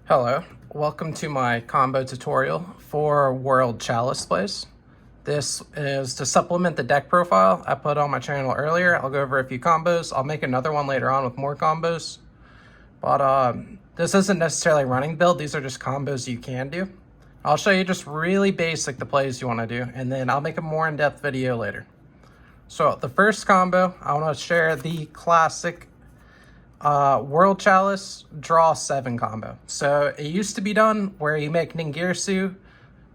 Hello, welcome to my combo tutorial for World Chalice plays. This is to supplement the deck profile I put on my channel earlier. I'll go over a few combos. I'll make another one later on with more combos. But this isn't necessarily a running build. These are just combos you can do. I'll show you just really basic the plays you want to do, and then I'll make a more in-depth video later. So the first combo, I want to share the classic World Chalice draw 7 combo. So it used to be done where you make Ningirsu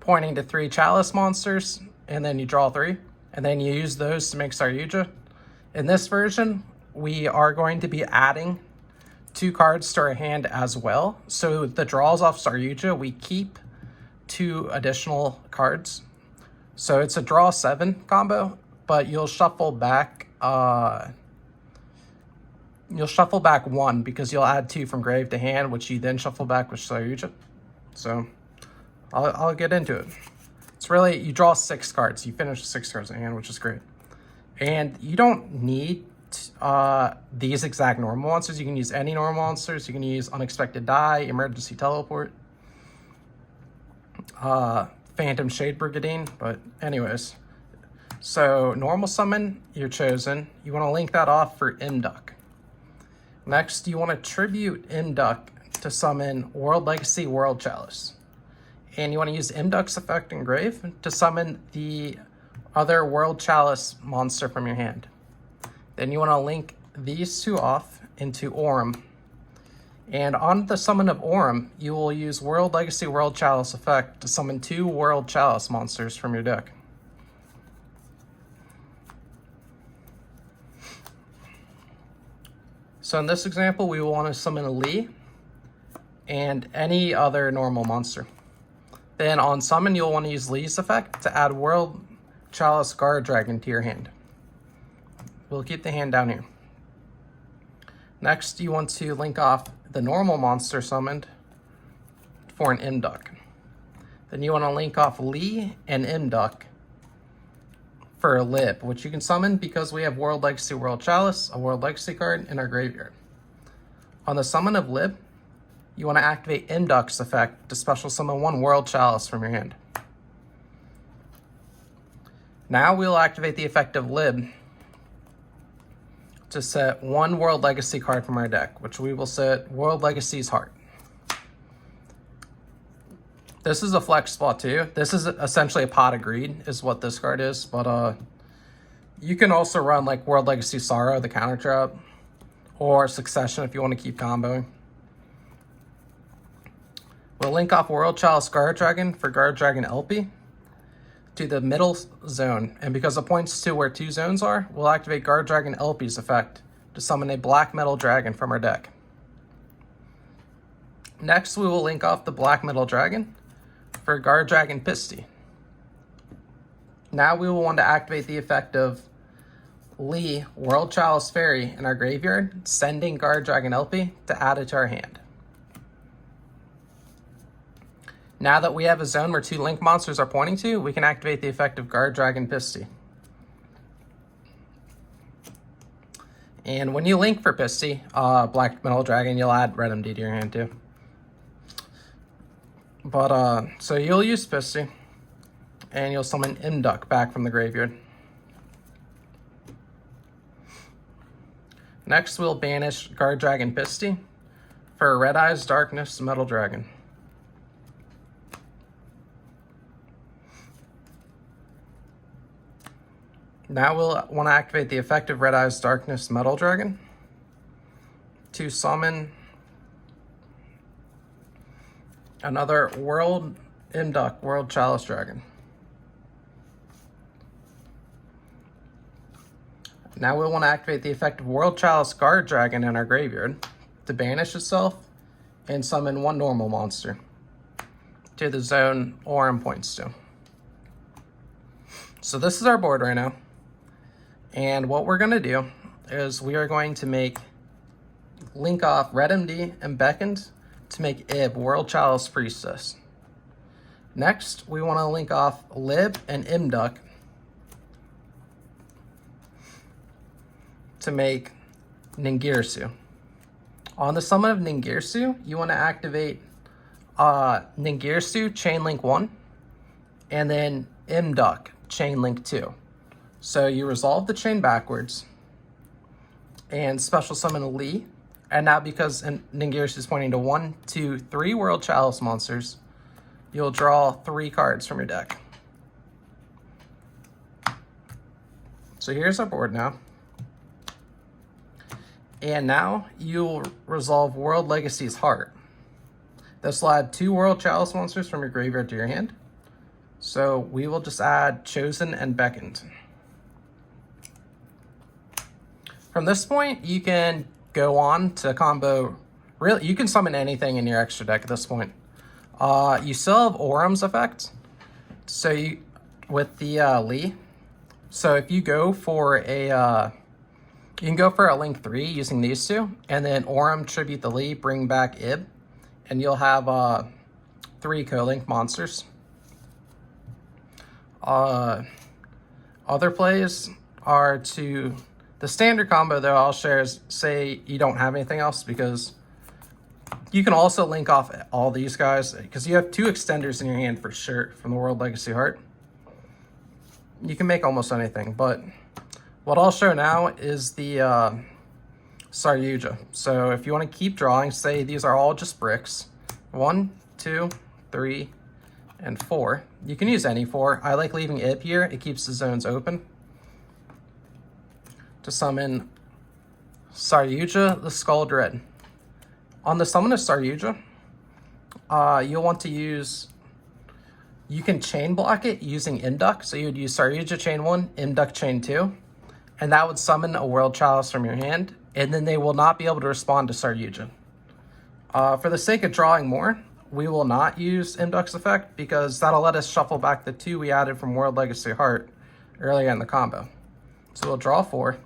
pointing to 3 Chalice monsters, and then you draw 3, and then you use those to make Saryuja. In this version, we are going to be adding 2 cards to our hand as well. So the draws off Saryuja, we keep 2 additional cards. So it's a draw 7 combo, but you'll shuffle back 1 because you'll add 2 from grave to hand, which you then shuffle back with Saryuja. So I'll get into it. It's really, you draw 6 cards. You finish 6 cards in hand, which is great. And you don't need these exact normal monsters. You can use any normal monsters. You can use Unexpected Die, Emergency Teleport, Phantom Shade Brigandine. But anyways, so normal summon, you're chosen. You want to link that off for Imduck. Next, you want to tribute Imduck to summon World Legacy World Chalice. And you want to use Imduck's effect in grave to summon the other World Chalice monster from your hand. Then you want to link these 2 off into Aurum. And on the summon of Aurum, you will use World Legacy World Chalice effect to summon 2 World Chalice monsters from your deck. So in this example, we will want to summon a Lee and any other normal monster. Then on summon, you'll want to use Lee's effect to add World Chalice Guard Dragon to your hand. We'll keep the hand down here. Next, you want to link off the normal monster summoned for an Imduck. Then you want to link off Lee and Imduck for a Lib, which you can summon because we have World Legacy World Chalice, a World Legacy card, in our graveyard. On the summon of Lib, you want to activate Imduck's effect to special summon 1 World Chalice from your hand. Now we'll activate the effect of Lib to set 1 World Legacy card from our deck, which we will set World Legacy's Heart. This is a flex spot too. This is essentially a Pot of Greed is what this card is, but you can also run like World Legacy Sorrow, the counter trap, or Succession if you want to keep comboing. We'll link off World Chalice Guard Dragon for Guard Dragon LP to the middle zone, and because it points to where 2 zones are, we'll activate Guard Dragon LP's effect to summon a Black Metal Dragon from our deck. Next, we will link off the Black Metal Dragon for Guard Dragon Pisty. Now we will want to activate the effect of Lee World Chalice Fairy in our graveyard, sending Guard Dragon LP to add it to our hand. Now that we have a zone where 2 link monsters are pointing to, we can activate the effect of Guard Dragon Pisty. And when you link for Pisty, Black Metal Dragon, you'll add Red MD to your hand too. But, so you'll use Pisty, and you'll summon Imduck back from the graveyard. Next, we'll banish Guard Dragon Pisty for Red Eyes Darkness Metal Dragon. Now we'll want to activate the effect of Red Eyes Darkness Metal Dragon to summon another World Imduck World Chalice Dragon. Now we'll want to activate the effect of World Chalice Guard Dragon in our graveyard to banish itself and summon 1 normal monster to the zone Aurum points to. So this is our board right now. And what we're going to do is we are going to link off Red MD and Beckoned to make Ib World Chalice Priestess. Next, we want to link off Lib and Imduck to make Ningirsu. On the summon of Ningirsu, you want to activate Ningirsu chain link 1, and then Imduck chain link 2. So you resolve the chain backwards and special summon Lee. And now because Ningirsu is pointing to 1, 2, 3 World Chalice monsters, you'll draw 3 cards from your deck. So here's our board now. And now you'll resolve World Legacy's Heart. This will add 2 World Chalice monsters from your graveyard to your hand. So we will just add Chosen and Beckoned. From this point, you can go on to combo. Really, you can summon anything in your extra deck at this point. You still have Orum's effect. So you, with the Lee. So if you go for a, you can go for a link 3 using these 2, and then Orum tribute the Lee, bring back Ib, and you'll have 3 co-link monsters. Other plays are to the standard combo though I'll share is say you don't have anything else, because you can also link off all these guys because you have 2 extenders in your hand for sure from the World Legacy Heart. You can make almost anything, but what I'll show now is the Saryuja. So if you want to keep drawing, say these are all just bricks. 1, 2, 3, and 4. You can use any 4. I like leaving Ib here. It keeps the zones open. To summon Saryuja, the Skull Dread. On the summon of Saryuja, you'll want to use, you can chain block it using Imduck. So you would use Saryuja chain 1, Imduck chain 2, and that would summon a World Chalice from your hand, and then they will not be able to respond to Saryuja. For the sake of drawing more, we will not use Imduck's effect because that'll let us shuffle back the 2 we added from World Legacy Heart earlier in the combo. So we'll draw 4.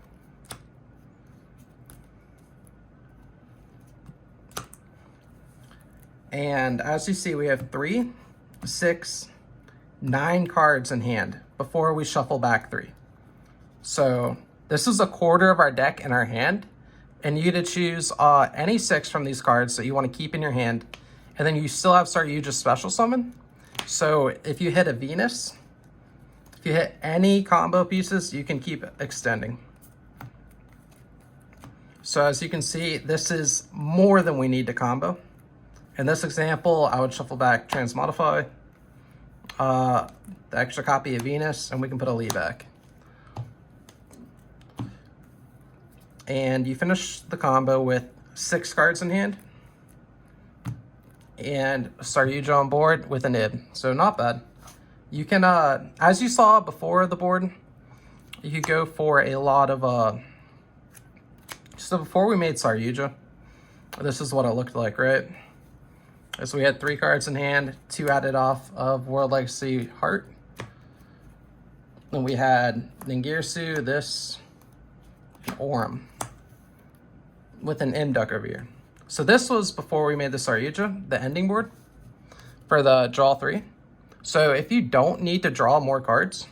And as you see, we have 3, 6, 9 cards in hand before we shuffle back 3. So this is a quarter of our deck in our hand, and you get to choose any 6 from these cards that you want to keep in your hand, and then you still have Saryuja special summon. So if you hit a Venus, if you hit any combo pieces, you can keep extending. So as you can see, this is more than we need to combo. In this example, I would shuffle back transmodify, the extra copy of Venus, and we can put a Lee back. And you finish the combo with 6 cards in hand and Saryuja on board with an Ib. So not bad. You can, as you saw before the board, you could go for a lot of, so before we made Saryuja, this is what it looked like, right? So we had 3 cards in hand, 2 added off of World Legacy Heart. Then we had Ningirsu, this, and Orum, with an Imduck over here. So this was before we made the Saryuja, the ending board, for the draw 3. So if you don't need to draw more cards,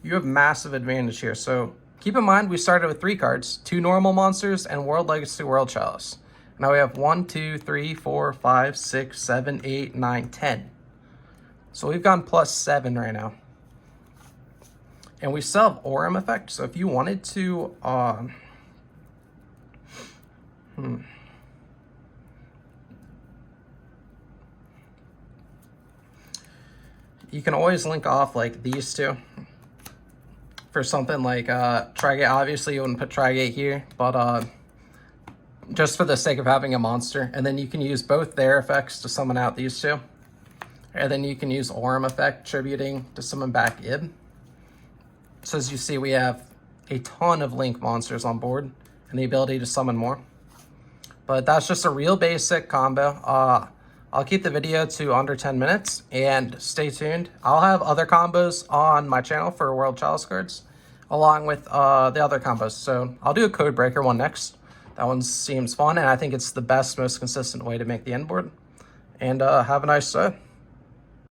you have massive advantage here. So keep in mind, we started with 3 cards, 2 normal monsters, and World Legacy World Chalice. Now we have 1, 2, 3, 4, 5, 6, 7, 8, 9, 10. So we've gone plus 7 right now. And we still have Orum effect. So if you wanted to, you can always link off like these 2 for something like Trigate. Obviously you wouldn't put Trigate here, but just for the sake of having a monster. And then you can use both their effects to summon out these 2. And then you can use Orum effect, tributing to summon back Ib. So as you see, we have a ton of link monsters on board and the ability to summon more. But that's just a real basic combo. I'll keep the video to under 10 minutes and stay tuned. I'll have other combos on my channel for World Chalice cards along with the other combos. So I'll do a code breaker one next. That one seems fun, and I think it's the best, most consistent way to make the end board. And have a nice day.